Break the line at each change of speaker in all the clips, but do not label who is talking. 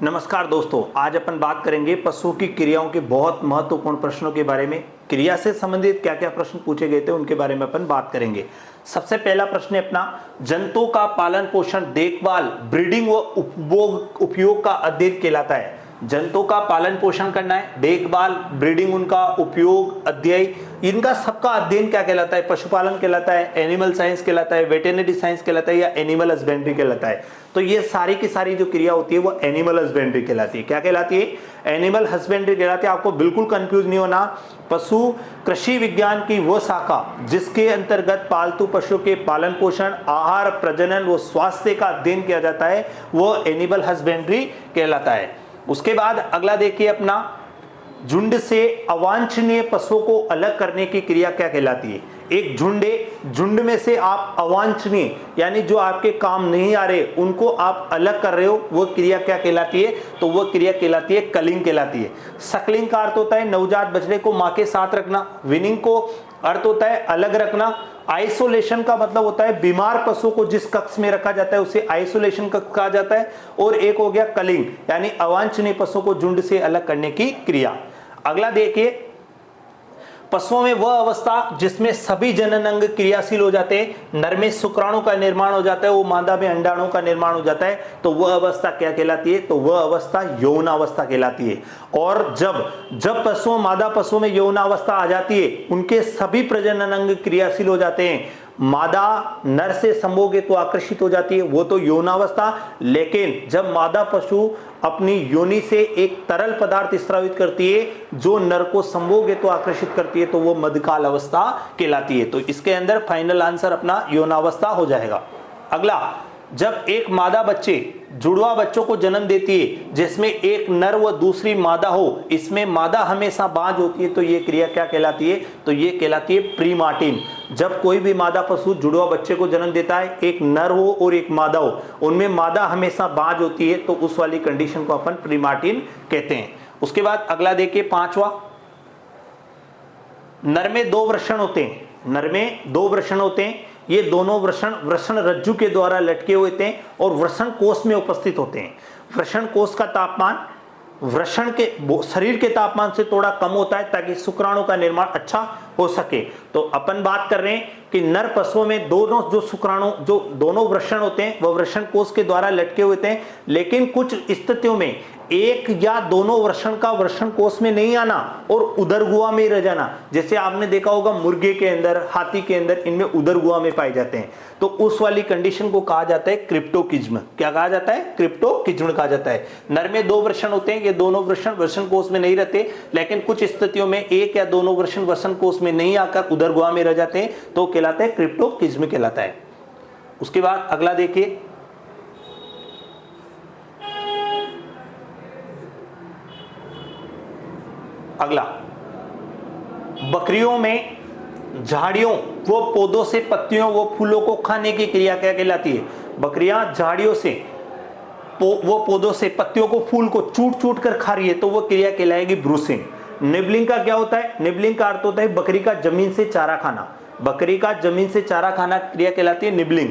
नमस्कार दोस्तों, आज अपन बात करेंगे पशुओं की क्रियाओं के बहुत महत्वपूर्ण प्रश्नों के बारे में। क्रिया से संबंधित क्या क्या प्रश्न पूछे गए थे उनके बारे में अपन बात करेंगे। सबसे पहला प्रश्न है अपना, जंतुओं का पालन पोषण, देखभाल, ब्रीडिंग व उपयोग का अध्ययन कहलाता है। जंतुओं का पालन पोषण करना है, देखभाल, ब्रीडिंग, उनका उपयोग, अध्ययन, इनका सबका अध्ययन क्या कहलाता है? पशुपालन कहलाता है, एनिमल साइंस कहलाता है, वेटेरिनरी साइंस कहलाता है या एनिमल हस्बेंड्री कहलाता है। तो ये सारी की सारी जो क्रिया होती है वो एनिमल हस्बेंड्री कहलाती है। क्या कहलाती है? एनिमल हस्बेंड्री कहलाती है। आपको बिल्कुल कंफ्यूज नहीं होना। पशु कृषि विज्ञान की वो शाखा जिसके अंतर्गत पालतू पशु के पालन पोषण, आहार, प्रजनन व स्वास्थ्य का अध्ययन किया जाता है वो एनिमल हस्बेंड्री कहलाता है। उसके बाद अगला देखिए अपना, झुंड से अवांछनीय पशुओं को अलग करने की क्रिया क्या कहलाती है? एक झुंड है, झुंड में से आप अवांछनीय यानी जो आपके काम नहीं आ रहे उनको आप अलग कर रहे हो, वो क्रिया क्या कहलाती है? तो वो क्रिया कहलाती है कलिंग कहलाती है। सकलिंग का अर्थ होता है नवजात बछड़े को मां के साथ रखना। विनिंग को अर्थ होता है अलग रखना। आइसोलेशन का मतलब होता है बीमार पशु को जिस कक्ष में रखा जाता है उसे आइसोलेशन कक्ष कहा जाता है। और एक हो गया कलिंग यानी अवांछनीय पशु को झुंड से अलग करने की क्रिया। अगला देखिए, पशुओं में वह अवस्था जिसमें सभी जनन अंग क्रियाशील हो जाते हैं, नर में शुक्राणु का निर्माण हो जाता है, वो मादा में अंडाणु का निर्माण हो जाता है, तो वह अवस्था क्या कहलाती है? तो वह अवस्था यौनावस्था कहलाती है। और जब पशुओं, मादा पशुओं में यौनावस्था आ जाती है, उनके सभी प्रजनन अंग क्रियाशील हो जाते हैं, मादा नर से संभोग हेतु आकर्षित हो जाती है, वो तो यौनावस्था। लेकिन जब मादा पशु अपनी योनि से एक तरल पदार्थ स्रावित करती है जो नर को संभोग हेतु आकर्षित करती है, तो वो मध्यकाल अवस्था कहलाती है। तो इसके अंदर फाइनल आंसर अपना यौनावस्था हो जाएगा। अगला, जब एक मादा बच्चे जुड़वा बच्चों को जन्म देती है जिसमें एक नर व दूसरी मादा हो, इसमें मादा हमेशा बांझ होती है, तो ये क्रिया क्या कहलाती है? तो ये कहलाती है प्रीमार्टिन। जब कोई भी मादा पशु जुड़वा बच्चे को जन्म देता है, एक नर हो और एक मादा हो, उनमें मादा हमेशा बांझ होती है, तो उस वाली कंडीशन को अपन प्रीमार्टिन कहते हैं। उसके बाद अगला देखिए, पांचवा, नर में दो वृषण होते हैं। नर में दो वृषण होते हैं। ये दोनों वृषण रज्जु के द्वारा लटके हुए थे और वृषण कोष में उपस्थित होते हैं। वृषण कोष का तापमान वृषण के शरीर के तापमान से थोड़ा कम होता है ताकि शुक्राणु का निर्माण अच्छा हो सके। तो अपन बात कर रहे हैं कि नर पशुओं में दोनों जो शुक्राणु, जो दोनों वृषण होते हैं वह वृषण कोष के द्वारा लटके हुए थे, लेकिन कुछ स्थितियों में एक या दोनों वृषण का वृषण कोष में नहीं आना और उदर गुहा में रह जाना। जैसे आपने देखा होगा मुर्गे के अंदर, हाथी के अंदर, इनमें उदर गुहा में पाए जाते हैं, तो उस वाली कंडीशन को कहा जाता है क्रिप्टोकिज्म। क्या कहा जाता है? क्रिप्टोकिज्म कहा जाता है। नर में दो वृषण होते हैं, ये दोनों वृषण वृषण कोष में नहीं रहते, लेकिन कुछ स्थितियों में एक या दोनों वृषण वृषण कोष में नहीं आकर उदर गुहा में रह जाते हैं, तो कहलाता है क्रिप्टोकिज्म कहलाता है। उसके बाद अगला देखिए, अगला, बकरियों में झाड़ियों वो पौधों से पत्तियों वो फूलों को खाने की क्रिया क्या कहलाती है? बकरियां झाड़ियों से वो पौधों से पत्तियों को, फूल को चूट चूट कर खा रही है, तो वो क्रिया कहलाएगी ब्रूसिंग। निबलिंग का क्या होता है? निबलिंग का अर्थ होता है बकरी का जमीन से चारा खाना। बकरी का जमीन से चारा खाना क्रिया कहलाती है निबलिंग।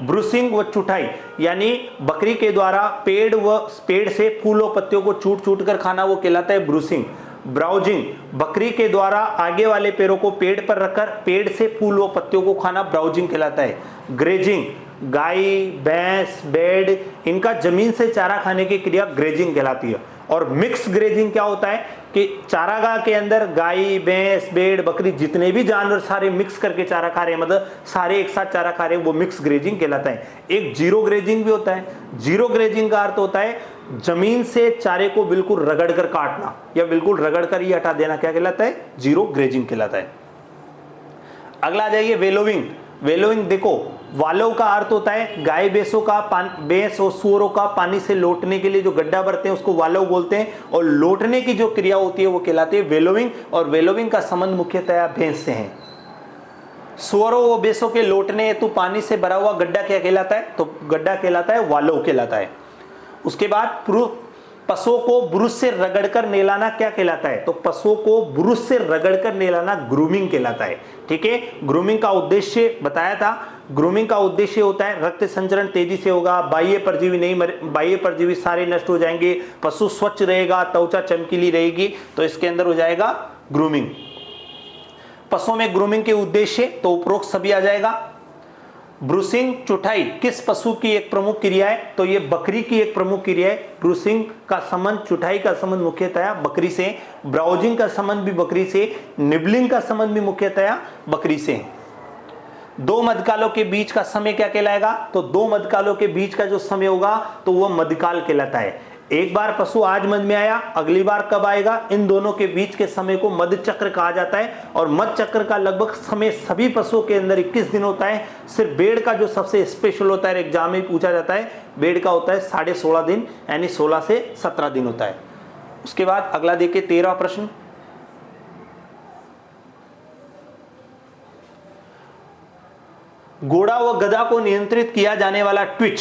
ब्रूसिंग व चुटाई यानी बकरी के द्वारा पेड़ से फूलों पत्तियों को चूट चूट कर खाना, वो कहलाता है ब्रूसिंग। ब्राउजिंग, बकरी के द्वारा आगे वाले पैरों को पेड़ पर रखकर पेड़ से फूल व पत्तियों को खाना ब्राउजिंग कहलाता है। ग्रेजिंग, गाय, भैंस, भेड़, इनका जमीन से चारा खाने की क्रिया ग्रेजिंग कहलाती है। और मिक्स ग्रेजिंग क्या होता है कि चारागाह के अंदर गाय, भैंस, भेड़, बकरी, जितने भी जानवर सारे मिक्स करके चारा खा रहे हैं, मतलब सारे एक साथ चारा खा रहे हैं, वो मिक्स ग्रेजिंग कहलाता है। एक जीरो ग्रेजिंग भी होता है। जीरो ग्रेजिंग का अर्थ होता है जमीन से चारे को बिल्कुल रगड़ कर काटना या बिल्कुल रगड़ कर ही हटा देना, क्या कहलाता है? जीरो ग्रेजिंग कहलाता है। अगला आ जाइए, वेलोविंग। वेलोविंग देखो, वालव का अर्थ होता है गाय भैंस और सूअरों का पानी से लौटने के लिए जो गड्ढा भरते हैं उसको वालव बोलते हैं, और लौटने की जो क्रिया होती है वो कहलाती है वेलोविंग। और वेलोविंग का संबंध मुख्यतया भैंस से है। सूअरों व भैंसों के लौटने हेतु पानी से भरा हुआ गड्ढा क्या कहलाता है? तो गड्ढा कहलाता है वालव कहलाता है। उसके बाद पशुओं को ब्रुश से रगड़कर नहलाना क्या कहलाता है? तो पशुओं को ब्रुश से रगड़कर नहलाना ग्रूमिंग कहलाता है। ठीक है, ग्रूमिंग का उद्देश्य बताया था। ग्रूमिंग का उद्देश्य होता है रक्त संचरण तेजी से होगा, बाह्य परजीवी सारे नष्ट हो जाएंगे, पशु स्वच्छ रहेगा, त्वचा चमकीली रहेगी, तो इसके अंदर हो जाएगा ग्रूमिंग। पशुओं में ग्रूमिंग के उद्देश्य तो उपरोक्त सभी आ जाएगा। ब्रूसिंग चुठाई किस पशु की एक प्रमुख क्रिया है, तो ये बकरी की एक प्रमुख क्रिया है। ब्रूसिंग का संबंध, चुठाई का संबंध मुख्यतया बकरी से, ब्राउजिंग का संबंध भी बकरी से, निबलिंग का संबंध भी मुख्यतया बकरी से। दो मध्यकालों के बीच का समय क्या कहलाएगा, तो दो मध्यकालों के बीच का जो समय होगा तो वह मध्यकाल कहलाता है। एक बार पशु आज मध्य में आया, अगली बार कब आएगा, इन दोनों के बीच के समय को मध्य चक्र कहा जाता है। और मध्य चक्र का लगभग समय सभी पशुओं के अंदर 21 दिन होता है। सिर्फ भेड़ का जो सबसे स्पेशल होता है, एग्जाम में पूछा जाता है, भेड़ का होता है 16.5 दिन, यानी 16 से 17 दिन होता है। उसके बाद अगला देखिए 13वां प्रश्न। घोड़ा व गधा को नियंत्रित किया जाने वाला ट्विच,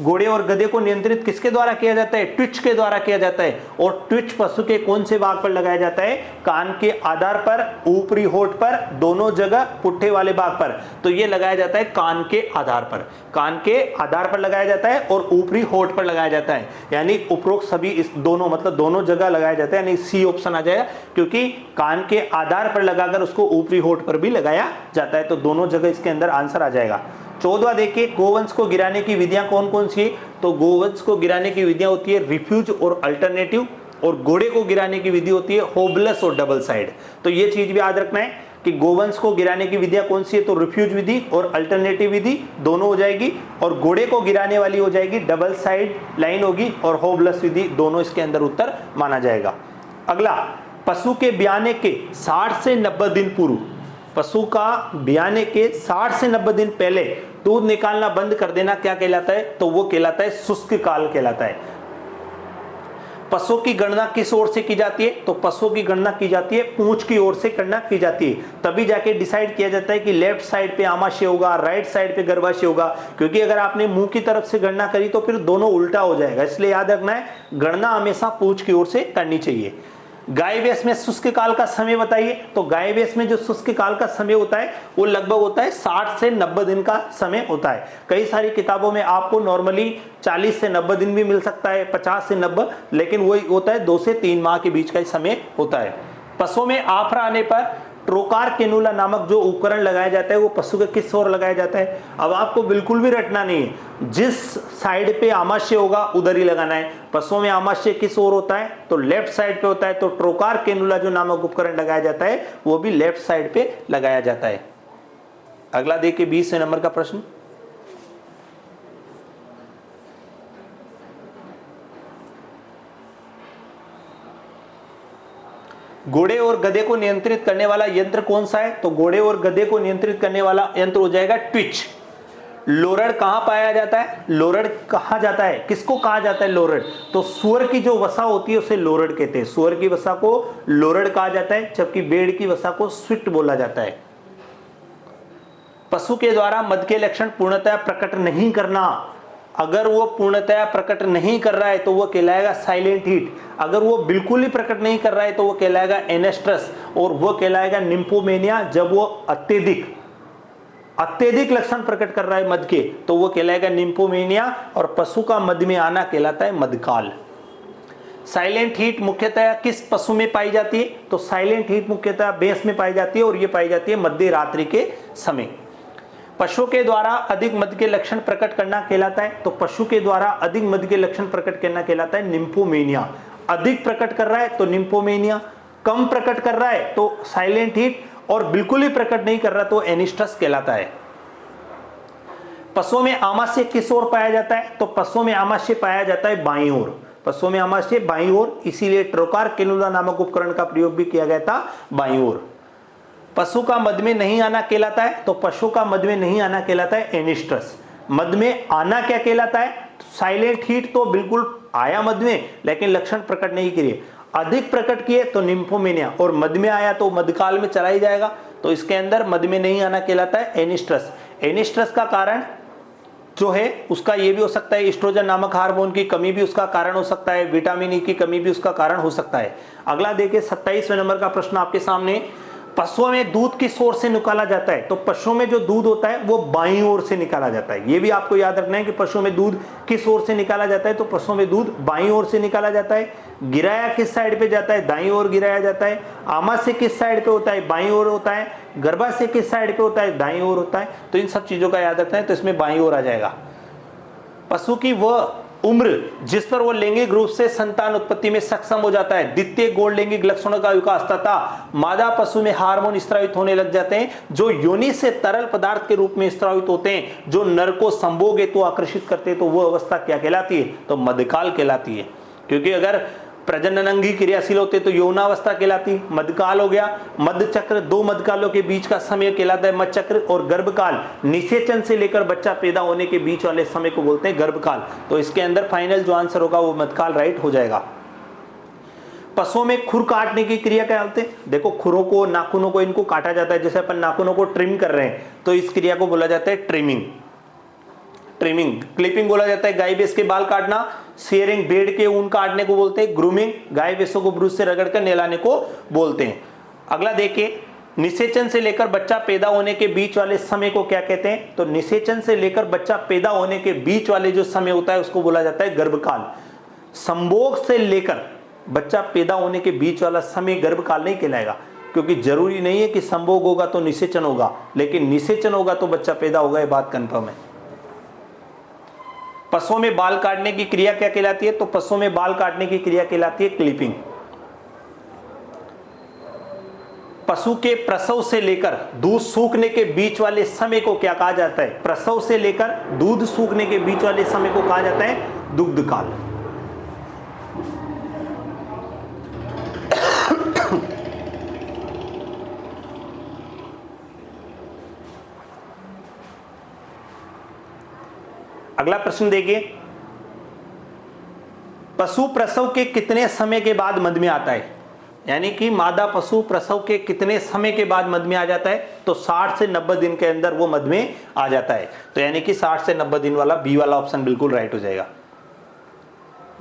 घोड़े और गधे को नियंत्रित किसके द्वारा किया जाता है, ट्विच के द्वारा किया जाता है। और ट्विच पशु के कौन से भाग पर लगाया जाता है, कान के आधार पर, ऊपरी होठ पर, दोनों जगह, पुट्ठे वाले भाग पर। तो ये लगाया जाता है कान के आधार पर, कान के आधार पर लगाया जाता है और ऊपरी होठ पर लगाया जाता है। यानी उपरोक्त सभी इस दोनों, मतलब दोनों जगह लगाया जाता है, यानी सी ऑप्शन आ जाएगा, क्योंकि कान के आधार पर लगाकर उसको ऊपरी होठ पर भी लगाया जाता है। तो दोनों जगह इसके अंदर आंसर आ जाएगा। 14वां देखिए, गोवंश को गिराने की विधियां कौन कौन सी है, तो गोवंश को गिराने की विधियां होती है रिफ्यूज और अल्टरनेटिव, और घोड़े को गिराने की विधि होती है होबलस और डबल साइड। तो ये चीज भी याद रखना है कि गोवंश को गिराने की विधियां कौन सी है, तो रिफ्यूज विधि और अल्टरनेटिव विधि दोनों हो जाएगी, और घोड़े को गिराने वाली हो जाएगी डबल साइड लाइन होगी, और होबलस विधि, दोनों इसके अंदर उत्तर माना जाएगा। अगला, पशु के ब्याने के 60 से 90 दिन पूर्व, पशु का ब्याने के 60 से 90 दिन पहले दूध निकालना बंद कर देना क्या कहलाता है, तो वो कहलाता है शुष्क काल कहलाता है। पशु की गणना किस ओर से की जाती है, तो पशु की गणना की जाती है पूंछ की ओर से गणना की जाती है। तभी जाके डिसाइड किया जाता है कि लेफ्ट साइड पे आमाशय होगा, राइट साइड पे गर्भाशय होगा, क्योंकि अगर आपने मुंह की तरफ से गणना करी तो फिर दोनों उल्टा हो जाएगा। इसलिए याद रखना है, गणना हमेशा पूंछ की ओर से करनी चाहिए। गाय भैंस में शुष्क काल का समय बताइए, तो गाय भैंस में जो शुष्क काल का समय होता है वो लगभग होता है 60 से 90 दिन का समय होता है। कई सारी किताबों में आपको नॉर्मली 40 से 90 दिन भी मिल सकता है, 50 से 90, लेकिन वही होता है 2 से 3 माह के बीच का समय होता है। पशुओं में आफरा आने पर ट्रोकार कैनुला नामक जो उपकरण लगाया जाता है वो पशु के किस ओर लगाया जाता है। अब आपको बिल्कुल भी रटना नहीं है, जिस साइड पे आमाशय होगा उधर ही लगाना है। पशुओं में आमाशय किस ओर होता है, तो लेफ्ट साइड पे होता है, तो ट्रोकार कैनुला जो नामक उपकरण लगाया जाता है वो भी लेफ्ट साइड पे लगाया जाता है। अगला देखिए 20वें नंबर का प्रश्न। घोड़े और गधे को नियंत्रित करने वाला यंत्र कौन सा है, तो घोड़े और गधे को नियंत्रित करने वाला यंत्र हो जाएगा ट्विच। लोरड़ कहां पाया जाता है, लोरड़ कहा जाता है, किसको कहा जाता है लोरड़, तो सुअर की जो वसा होती है उसे लोरड़ कहते हैं। सुअर की वसा को लोरड़ कहा जाता है, जबकि भेड़ की वसा को स्विट बोला जाता है। पशु के द्वारा मद के लक्षण पूर्णतः प्रकट नहीं करना, अगर वो पूर्णतया प्रकट नहीं कर रहा है तो वो कहलाएगा साइलेंट हीट, अगर वो बिल्कुल ही प्रकट नहीं कर रहा है तो वो कहलाएगा एनेस्ट्रस, और वो कहलाएगा निम्फोमेनिया। जब वो अत्यधिक लक्षण प्रकट कर रहा है मद के तो वो कहलाएगा निम्फोमेनिया, और पशु का मद में आना कहलाता है मदकाल। साइलेंट हीट मुख्यतः किस पशु में पाई जाती है, तो साइलेंट हीट मुख्यतः भैंस में पाई जाती है, और ये पाई जाती है मध्य रात्रि के समय। पशु के द्वारा अधिक मद के लक्षण प्रकट करना कहलाता है, तो पशु के द्वारा अधिक मद के लक्षण प्रकट करना कहलाता है निम्फोमेनिया। अधिक प्रकट कर रहा है तो निम्फोमेनिया, कम प्रकट कर रहा है तो साइलेंट हीट, और बिल्कुल ही प्रकट नहीं कर रहा तो एनिस्ट्रस कहलाता है। पशुओं में आमाशय किस ओर पाया जाता है, तो पशुओं में आमाशय पाया जाता है बाईं ओर, पशुओं में आमाशय बाईं ओर, इसीलिए ट्रोकार कैनुला नामक उपकरण का प्रयोग भी किया गया था बाईं ओर। पशु का मद में नहीं आना कहलाता है, तो पशु का मद में नहीं आना कहलाता है एनिस्ट्रस। मद में आना क्या कहलाता है, साइलेंट हीट तो बिल्कुल आया मद में लेकिन लक्षण प्रकट नहीं किए, अधिक प्रकट किए तो निम्फोमेनिया, और मद में आया तो मध्यकाल में चला ही जाएगा, तो इसके अंदर मद में नहीं आना कहलाता है एनिस्ट्रस। एनिस्ट्रस का कारण जो है उसका ये भी हो सकता है एस्ट्रोजन नामक हार्मोन की कमी भी उसका कारण हो सकता है, विटामिन ई की कमी भी उसका कारण हो सकता है। अगला देखिए 27वें नंबर का प्रश्न आपके सामने, पशुओं में दूध किस ओर से निकाला जाता है? तो पशुओं में जो दूध होता है वो बाईं ओर से निकाला जाता है। ये भी आपको याद रखना है कि पशुओं में दूध किस ओर से निकाला जाता है। तो पशुओं में दूध बाईं ओर से निकाला जाता है। गिराया किस साइड पे जाता है? दाईं ओर गिराया जाता है। आमाशय किस साइड पे होता है? बाईं ओर होता है। गर्भाशय किस साइड पे होता है? दाईं ओर होता है। तो इन सब चीजों का याद रखना है, तो इसमें बाईं ओर आ जाएगा। पशु की वह उम्र जिस पर वो लैंगिक रूप से संतान उत्पत्ति में सक्षम हो जाता है, द्वितीय गौण लैंगिक लक्षणों का विकास तथा मादा पशु में हार्मोन स्रावित होने लग जाते हैं, जो योनि से तरल पदार्थ के रूप में स्रावित होते हैं, जो नर को संभोग हेतु आकर्षित करते हैं, तो वो अवस्था क्या कहलाती है? तो मध्यकाल कहलाती है। क्योंकि अगर प्रजनन अंग ही क्रियाशील होते तो यौनावस्था कहलाती। मध्यकाल हो गया। मध्य चक्र, दो मध्यकालों के बीच का समय कहलाता है मध्य चक्र। और गर्भकाल निषेचन से लेकर बच्चा पैदा होने के बीच वाले समय को बोलते हैं गर्भकाल। तो इसके अंदर फाइनल जो आंसर होगा वो मध्यकाल राइट हो जाएगा। पशुओं में खुर काटने की क्रिया क्या होती है? देखो, खुरों को, नाखूनों को इनको काटा जाता है। जैसे अपन नाखूनों को ट्रिम कर रहे हैं तो इस क्रिया को बोला जाता है ट्रिमिंग। ट्रिमिंग, क्लिपिंग बोला जाता है गाय भैंस के बाल काटना। शेयरिंग, भेड़ के ऊन काटने को बोलते हैं ग्रूमिंग। गाय भैंसों को ब्रूस से रगड़कर नहलाने को बोलते हैं। अगला देखिए, निषेचन से लेकर बच्चा पैदा होने के बीच वाले समय को क्या कहते हैं? तो निषेचन से लेकर बच्चा पैदा होने के बीच वाले जो समय होता है उसको बोला जाता है गर्भकाल। संभोग से लेकर बच्चा पैदा होने के बीच वाला समय गर्भकाल नहीं कहलाएगा, क्योंकि जरूरी नहीं है कि संभोग होगा तो निषेचन होगा, लेकिन निषेचन होगा तो बच्चा पैदा होगा, ये बात कंफर्म है। पशुओं में बाल काटने की क्रिया क्या कहलाती है? तो पशुओं में बाल काटने की क्रिया कहलाती है क्लिपिंग। पशु के प्रसव से लेकर दूध सूखने के बीच वाले समय को क्या कहा जाता है? प्रसव से लेकर दूध सूखने के बीच वाले समय को कहा जाता है दुग्ध काल। अगला प्रश्न देखिए, पशु प्रसव के कितने समय के बाद मध में आता है? यानी कि मादा पशु प्रसव के कितने समय के बाद मध में आ जाता है? तो 60 से 90 दिन के अंदर वो मध में आ जाता है। तो यानी कि 60 से 90 दिन वाला बी वाला ऑप्शन बिल्कुल राइट हो जाएगा।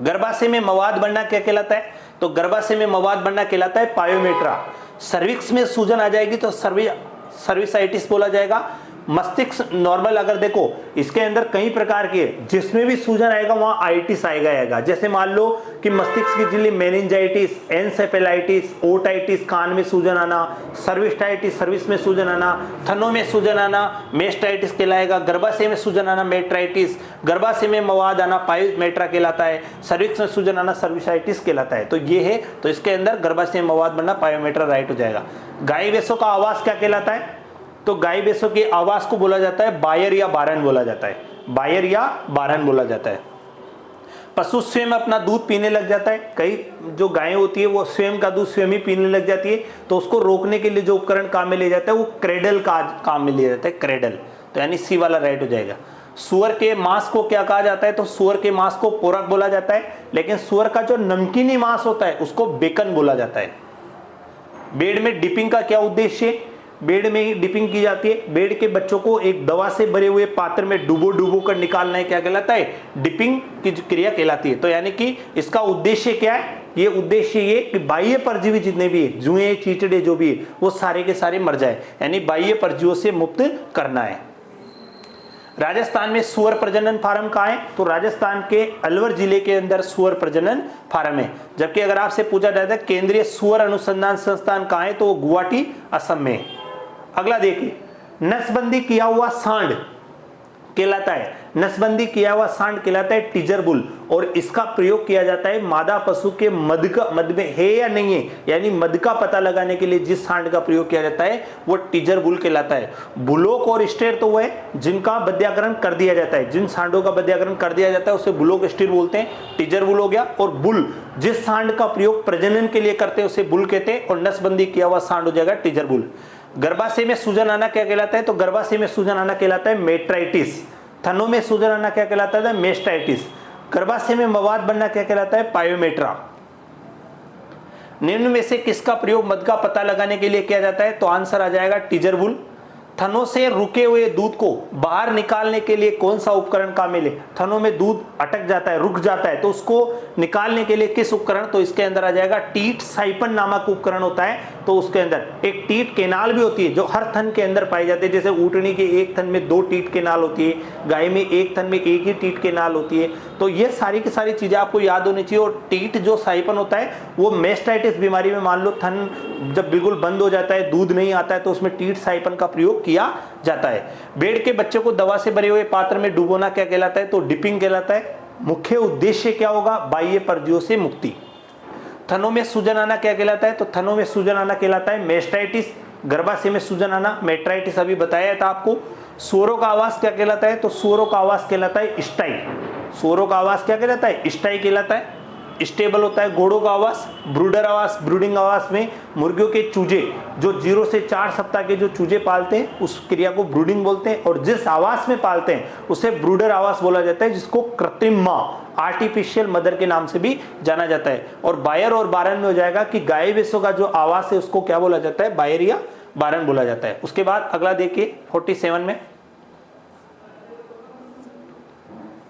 गर्भाशय में मवाद बढ़ना क्या कहलाता है? तो गर्भाशय में मवाद बढ़ना कहलाता है पायोमेट्रा। सर्विक्स में सूजन आ जाएगी तो सर्विसाइटिस बोला जाएगा। मस्तिष्क नॉर्मल, अगर देखो इसके अंदर कई प्रकार के, जिसमें भी सूजन आएगा वहां आइटिस आएगा। जैसे मान लो कि मस्तिष्क की झिल्ली, मेनिंजाइटिस, एनसेफेलाइटिस, ओटाइटिस, कान में सूजन आना, सर्विस्टाइटिस, सर्विस में सूजन आना, थनों में सूजन आना, मेस्टाइटिस कहलाएगा। गर्भाशय में सूजन आना मेट्राइटिस, गर्भाशय में मवाद आना पायोमेट्रा कहलाता है, सर्विक्स में सूजन आना सर्विसाइटिस कहलाता है। तो ये है, तो इसके अंदर गर्भाशय में मवाद बनना पायोमेट्रा राइट हो जाएगा। गाय भैंसों का आवास क्या कहलाता है? तो गाय भैंसों की आवाज को बोला जाता है बायर या बारन बोला जाता है। बायर या बारन बोला जाता है। पशु स्वयं अपना दूध पीने लग जाता है। कई जो गायें होती है वो स्वयं का दूध स्वयं ही पीने लग जाती है, तो उसको रोकने के लिए जो उपकरण काम में ले जाता है वो क्रेडल का काम में ले जाता है, क्रेडल। तो यानी सी वाला राइट हो जाएगा। सुअर के मांस को क्या कहा जाता है? तो सुअर के मांस को पोरक बोला जाता है, लेकिन सुअर का जो नमकीनी मांस होता है उसको बेकन बोला जाता है। बेड में डिपिंग का क्या उद्देश्य? बेड में ही डिपिंग की जाती है। बेड के बच्चों को एक दवा से भरे हुए पात्र में डुबो कर निकालना है, क्या कहलाता है? डिपिंग की क्रिया कहलाती है। तो यानी कि इसका उद्देश्य क्या है? ये उद्देश्य ये कि बाह्य परजीवी जितने भी है, जुएं, चींटड़े जो भी है, वो सारे के सारे मर जाए, यानी बाह्य परजीवियों से मुक्त करना है। राजस्थान में सुअर प्रजनन फार्म कहाँ है? तो राजस्थान के अलवर जिले के अंदर सुअर प्रजनन फार्म है। जबकि अगर आपसे पूछा जाता है केंद्रीय सुअर अनुसंधान संस्थान कहाँ है, तो वो गुवाहाटी असम में है। अगला देखिए, नसबंदी किया हुआ सांड कहलाता है, नसबंदी किया हुआ सांड कहलाता है टीजर बुल, और इसका प्रयोग किया जाता है मादा पशु के मध में है या नहीं है, यानी मध का पता लगाने के लिए जिस सांड का प्रयोग किया जाता है वो टीजर बुल कहलाता है। बुलोक और स्टेर तो वो है जिनका बध्याकरण कर दिया जाता है, जिन सांडों का बध्याकरण कर दिया जाता है उसे बुलोक स्टेर बोलते हैं, टीजर बुल हो गया। और बुल जिस सांड का प्रयोग प्रजनन के लिए करते हैं उसे बुल कहते हैं, और नसबंदी किया हुआ सांड हो जाएगा टीजर बुल। गर्भाशय में सूजन आना क्या कहलाता है? तो गर्भाशय में सूजन आना कहलाता है मेट्राइटिस। थनों में सूजन आना क्या कहलाता है? मेस्टाइटिस। गर्भाशय में मवाद बनना क्या कहलाता है? पायोमेट्रा। निम्न में से किसका प्रयोग मध का पता लगाने के लिए किया जाता है? तो आंसर आ जाएगा टीजर बुल। थनों से रुके हुए दूध को बाहर निकालने के लिए कौन सा उपकरण काम में ले? थनों में दूध अटक जाता है, रुक जाता है, तो उसको निकालने के लिए किस उपकरण? तो इसके अंदर आ जाएगा टीट साइपन नामक उपकरण होता है, तो उसके अंदर एक टीट केनाल भी होती है जो हर थन के अंदर पाई जाती है। जैसे ऊँटनी के एक थन में 2 टीट केनाल होती है, गाय में एक थन में एक ही टीट केनाल होती है। तो ये सारी की सारी चीजें आपको याद होनी चाहिए। और टीट जो साइपन होता है वो मेस्टाइटिस बीमारी में मान लो थन जब बिल्कुल बंद हो जाता है, दूध नहीं आता है, तो उसमें टीट साइपन का प्रयोग किया जाता है। भेड़ के बच्चे को दवा से भरे हुए पात्र में डुबोना क्या कहलाता है? तो डिपिंग कहलाता है। मुख्य उद्देश्य क्या होगा? बाह्य परजीवियों से मुक्ति। थनों में सूजन आना क्या कहलाता है? तो थनों में सूजन आना कहलाता है मेस्टाइटिस। गर्भाशय में सूजन आना मेट्राइटिस अभी बताया था आपको। सुअरों का आवास क्या कहलाता है? तो सुअरों का आवास कहलाता है स्टाई। सुअरों का आवास क्या कहलाता है? स्टाई कहलाता है। स्टेबल होता है। घोड़ों का आवास ब्रूडर आवास। ब्रूडिंग आवास में मुर्गियों के चूजे जो 0 से 4 सप्ताह के जो चूजे पालते हैं उस क्रिया को ब्रूडिंग बोलते हैं। और जिस आवास में पालते हैं उसे ब्रूडर आवास बोला जाता है, जिसको कृत्रिम माँ आर्टिफिशियल मदर के नाम से भी जाना जाता है। और बायर और बारन में हो जाएगा कि गाय भैंसों का जो आवास है उसको क्या बोला जाता है? बायर या बारन बोला जाता है। उसके बाद अगला देखिए 47 में,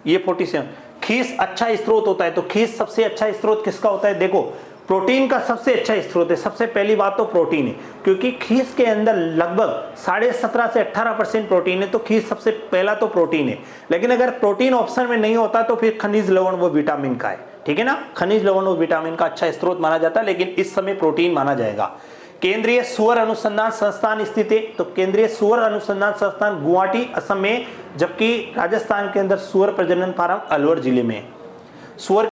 ये 47 खीस अच्छा स्रोत होता है। तो खीस सबसे अच्छा स्रोत किसका होता है? देखो प्रोटीन का सबसे अच्छा स्रोत है। सबसे पहली बात तो प्रोटीन है, क्योंकि खीस के अंदर लगभग 17.5 से 18% प्रोटीन है। तो खीस सबसे पहला तो प्रोटीन है। लेकिन अगर प्रोटीन ऑप्शन में नहीं होता तो फिर खनिज लवण व विटामिन का है, ठीक है ना। खनिज लवण व विटामिन का अच्छा स्रोत माना जाता है, लेकिन इस समय प्रोटीन माना जाएगा। केंद्रीय सूअर अनुसंधान संस्थान स्थित है। तो केंद्रीय सूअर अनुसंधान संस्थान गुवाहाटी असम में, जबकि राजस्थान के अंदर सूअर प्रजनन फार्म अलवर जिले में। सूअर